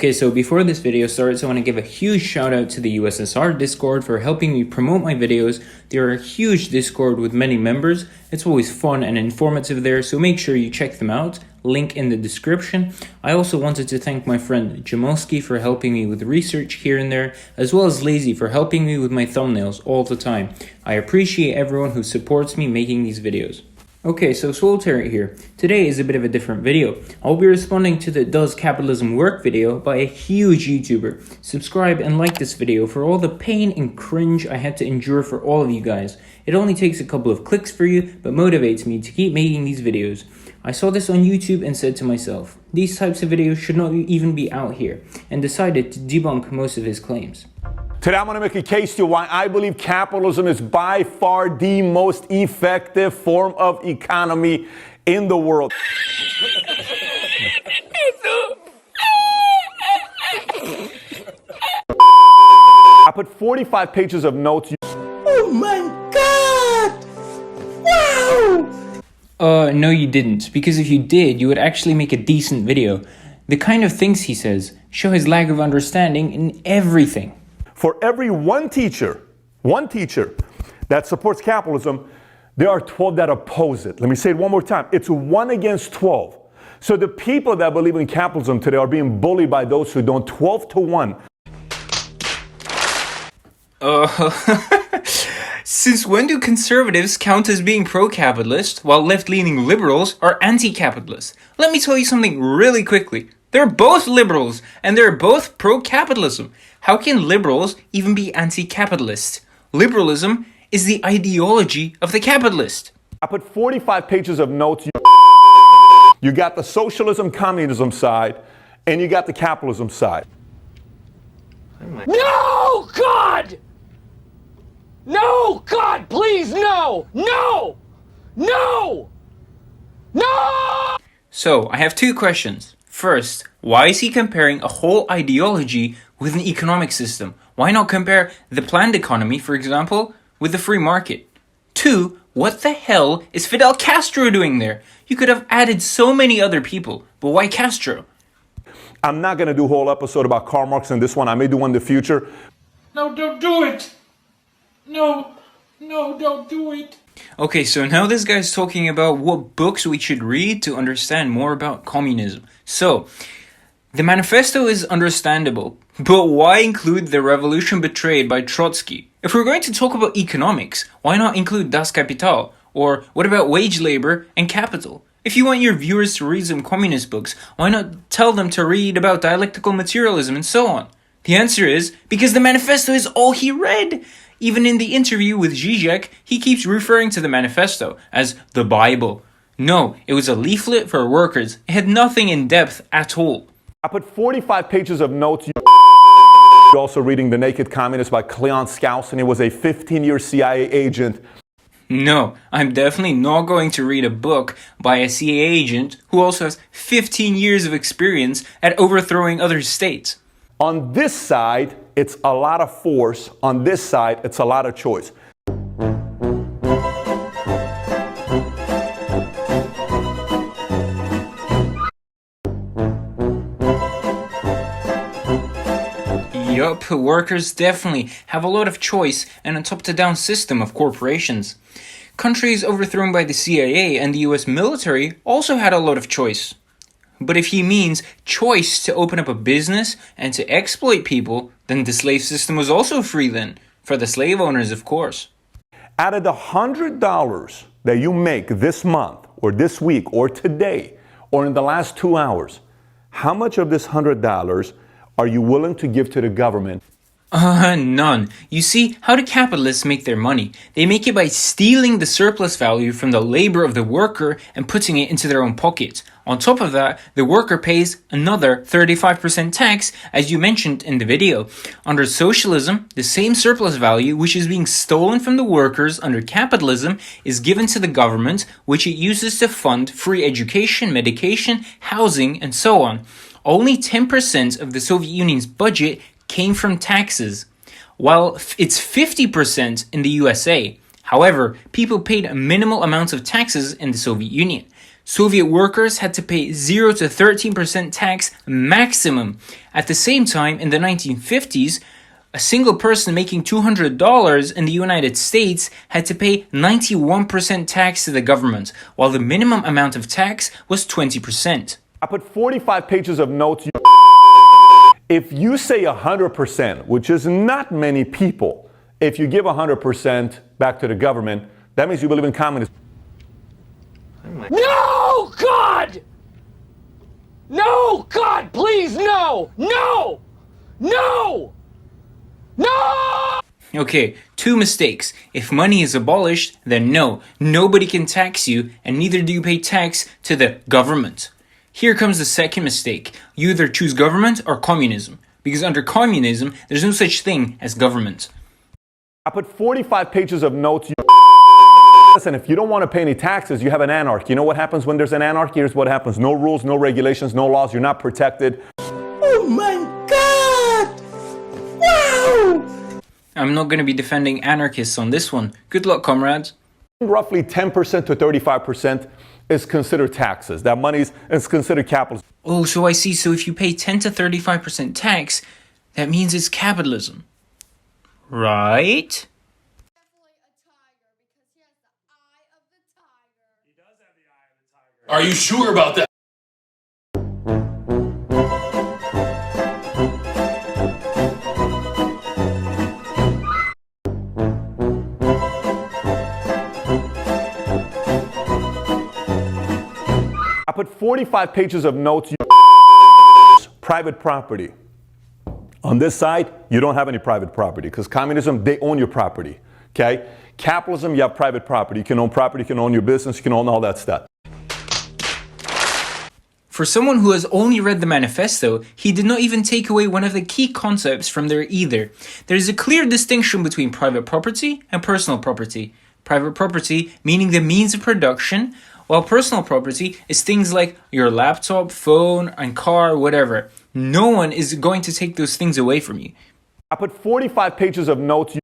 Okay, so before this video starts, I want to give a huge shout out to the USSR Discord for helping me promote my videos. They're a huge Discord with many members. It's always fun and informative there, so make sure you check them out. Link in the description. I also wanted to thank my friend Jamalski for helping me with research here and there, as well as Lazy for helping me with my thumbnails all the time. I appreciate everyone who supports me making these videos. Okay, so Swolterate here. Today is a bit of a different video. I'll be responding to the Does Capitalism Work video by a huge YouTuber. Subscribe and like this video for all the pain and cringe I had to endure for all of you guys. It only takes a couple of clicks for you, but motivates me to keep making these videos. I saw this on YouTube and said to myself, these types of videos should not even be out here, and decided to debunk most of his claims. Today I'm going to make a case to you why I believe capitalism is by far the most effective form of economy in the world. I put 45 pages of notes. Oh my God! Wow! No you didn't, because if you did, you would actually make a decent video. The kind of things he says show his lack of understanding in everything. For every one teacher that supports capitalism, there are 12 that oppose it. Let me say it one more time. It's 1 against 12. So the people that believe in capitalism today are being bullied by those who don't, 12 to 1. Since when do conservatives count as being pro-capitalist, while left-leaning liberals are anti-capitalist? Let me tell you something really quickly. They're both liberals, and they're both pro-capitalism. How can liberals even be anti-capitalist? Liberalism is the ideology of the capitalist. I put 45 pages of notes. You got the socialism, communism side, and you got the capitalism side. No, God! No, God, please, no! No! No! No! So, I have two questions. First, why is he comparing a whole ideology with an economic system? Why not compare the planned economy, for example, with the free market? Two, what the hell is Fidel Castro doing there? You could have added so many other people, but why Castro? I'm not going to do a whole episode about Karl Marx in this one. I may do one in the future. No, don't do it! No, don't do it! Okay, so now this guy's talking about what books we should read to understand more about communism. So, the manifesto is understandable, but why include the revolution betrayed by Trotsky? If we're going to talk about economics, why not include Das Kapital? Or what about wage labor and capital? If you want your viewers to read some communist books, why not tell them to read about dialectical materialism and so on? The answer is because the manifesto is all he read. Even in the interview with Zizek, he keeps referring to the manifesto as the Bible. No, it was a leaflet for workers. It had nothing in depth at all. I put 45 pages of notes. You're also reading The Naked Communist by Cleon Skousen. He was a 15-year CIA agent. No, I'm definitely not going to read a book by a CIA agent who also has 15 years of experience at overthrowing other states. On this side, it's a lot of force. On this side, it's a lot of choice. Yup, workers definitely have a lot of choice and a top-to-down system of corporations. Countries overthrown by the CIA and the US military also had a lot of choice. But if he means choice to open up a business and to exploit people, then the slave system was also free then, for the slave owners, of course. Out of the $100 that you make this month, or this week, or today, or in the last 2 hours, how much of this $100 are you willing to give to the government? None. You see, how do capitalists make their money? They make it by stealing the surplus value from the labor of the worker and putting it into their own pocket. On top of that, the worker pays another 35% tax, as you mentioned in the video. Under socialism, the same surplus value which is being stolen from the workers under capitalism is given to the government, which it uses to fund free education, medication, housing, and so on. Only 10% of the Soviet Union's budget came from taxes, while it's 50% in the USA. However, people paid minimal amounts of taxes in the Soviet Union. Soviet workers had to pay 0 to 13% tax maximum. At the same time, in the 1950s, a single person making $200 in the United States had to pay 91% tax to the government, while the minimum amount of tax was 20%. I put 45 pages of notes. If you say 100%, which is not many people, if you give 100% back to the government, that means you believe in communism. No, God! No, God, please, no! No! No! No! Okay, 2 mistakes. If money is abolished, then no, nobody can tax you, and neither do you pay tax to the government. Here comes the second mistake. You either choose government or communism, because under communism, there's no such thing as government. I put 45 pages of notes. Listen, if you don't want to pay any taxes, you have an anarchy. You know what happens when there's an anarchy? Here's what happens. No rules, no regulations, no laws. You're not protected. Oh my God! Wow! I'm not going to be defending anarchists on this one. Good luck, comrades. Roughly 10% to 35% is considered taxes. That money is considered capitalism. Oh, so I see. So if you pay 10 to 35% tax, that means it's capitalism. Right? Are you sure about that? I put 45 pages of notes. Private property. On this side, you don't have any private property because communism, they own your property. Okay? Capitalism, you have private property. You can own property, you can own your business, you can own all that stuff. For someone who has only read the manifesto, he did not even take away one of the key concepts from there either. There is a clear distinction between private property and personal property. Private property meaning the means of production, while personal property is things like your laptop, phone, and car, whatever. No one is going to take those things away from you. I put 45 pages of notes.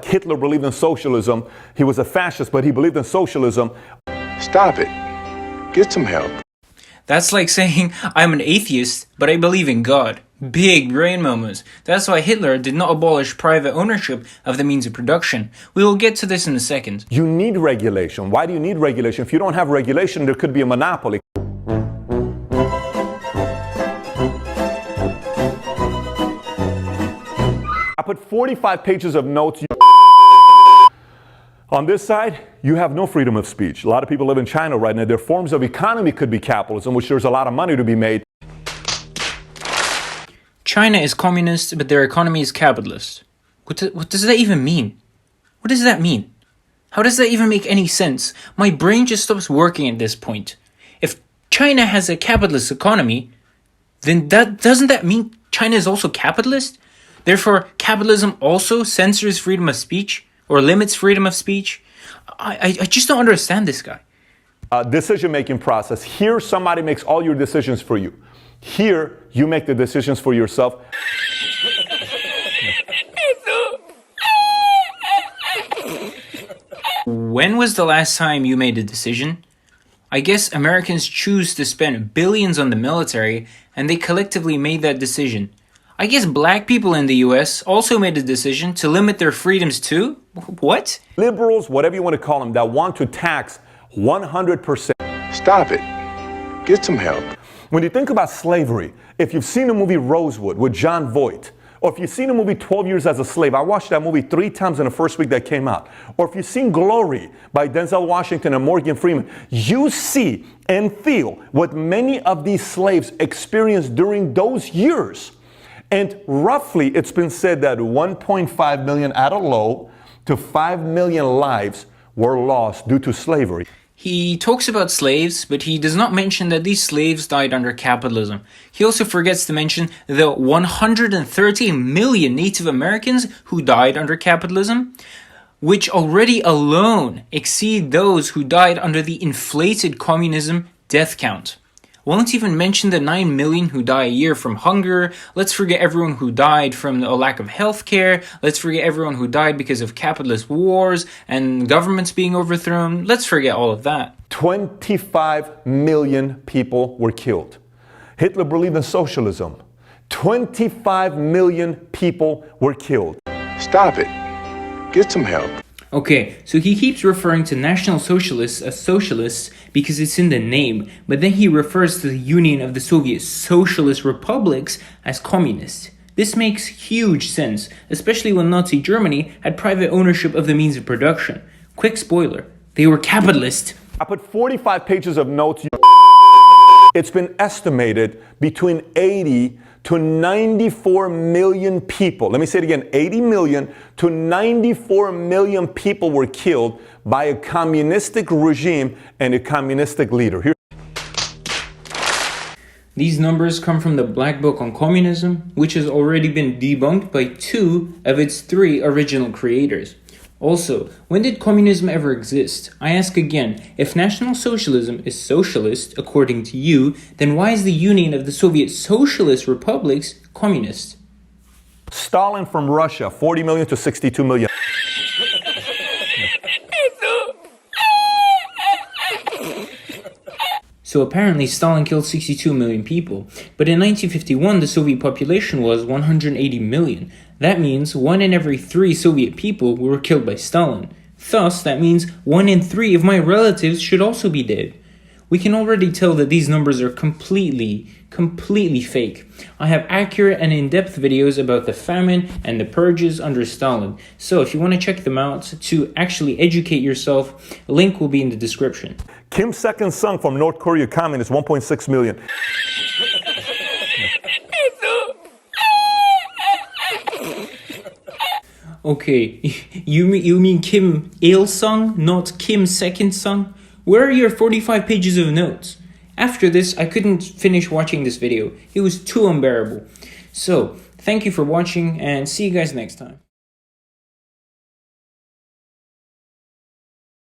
Hitler believed in socialism. He was a fascist, but he believed in socialism. Stop it. Get some help. That's like saying, I'm an atheist, but I believe in God. Big brain moments. That's why Hitler did not abolish private ownership of the means of production. We will get to this in a second. You need regulation. Why do you need regulation? If you don't have regulation, there could be a monopoly. I put 45 pages of notes. On this side, you have no freedom of speech. A lot of people live in China right now. Their forms of economy could be capitalism, which there's a lot of money to be made. China is communist, but their economy is capitalist. What does that even mean? What does that mean? How does that even make any sense? My brain just stops working at this point. If China has a capitalist economy, then doesn't that mean China is also capitalist? Therefore, capitalism also censors freedom of speech? Or limits freedom of speech? I just don't understand this guy. Decision-making process. Here, somebody makes all your decisions for you. Here, you make the decisions for yourself. When was the last time you made a decision? I guess Americans choose to spend billions on the military, and they collectively made that decision. I guess black people in the US also made a decision to limit their freedoms too? What? Liberals, whatever you want to call them, that want to tax 100%. Stop it. Get some help. When you think about slavery, if you've seen the movie Rosewood with John Voight, or if you've seen the movie 12 Years as a Slave, I watched that movie 3 times in the first week that came out. Or if you've seen Glory by Denzel Washington and Morgan Freeman, you see and feel what many of these slaves experienced during those years. And roughly, it's been said that 1.5 million at a low to 5 million lives were lost due to slavery. He talks about slaves, but he does not mention that these slaves died under capitalism. He also forgets to mention the 130 million Native Americans who died under capitalism, which already alone exceed those who died under the inflated communism death count. Won't even mention the 9 million who die a year from hunger. Let's forget everyone who died from a lack of healthcare. Let's forget everyone who died because of capitalist wars and governments being overthrown. Let's forget all of that. 25 million people were killed. Hitler believed in socialism. 25 million people were killed. Stop it. Get some help. Okay, so he keeps referring to National Socialists as socialists because it's in the name, but then he refers to the Union of the Soviet Socialist Republics as communists. This makes huge sense, especially when Nazi Germany had private ownership of the means of production. Quick spoiler, they were capitalist. I put 45 pages of notes. It's been estimated between 80 to 94 million people. Let me say it again, 80 million to 94 million people were killed by a communistic regime and a communistic leader. These numbers come from the Black Book on Communism, which has already been debunked by 2 of its 3 original creators. Also, when did communism ever exist? I ask again, if National Socialism is socialist, according to you, then why is the Union of the Soviet Socialist Republics communist? Stalin from Russia, 40 million to 62 million. So apparently Stalin killed 62 million people, but in 1951 the Soviet population was 180 million. That means 1 in every 3 Soviet people were killed by Stalin. Thus, that means 1 in 3 of my relatives should also be dead. We can already tell that these numbers are completely fake. I have accurate and in-depth videos about the famine and the purges under Stalin. So if you want to check them out to actually educate yourself, a link will be in the description. Kim's second son from North Korea, communist, 1.6 million. Okay, you mean Kim Il-sung, not Kim second son? Where are your 45 pages of notes? After this, I couldn't finish watching this video. It was too unbearable. So, thank you for watching and see you guys next time.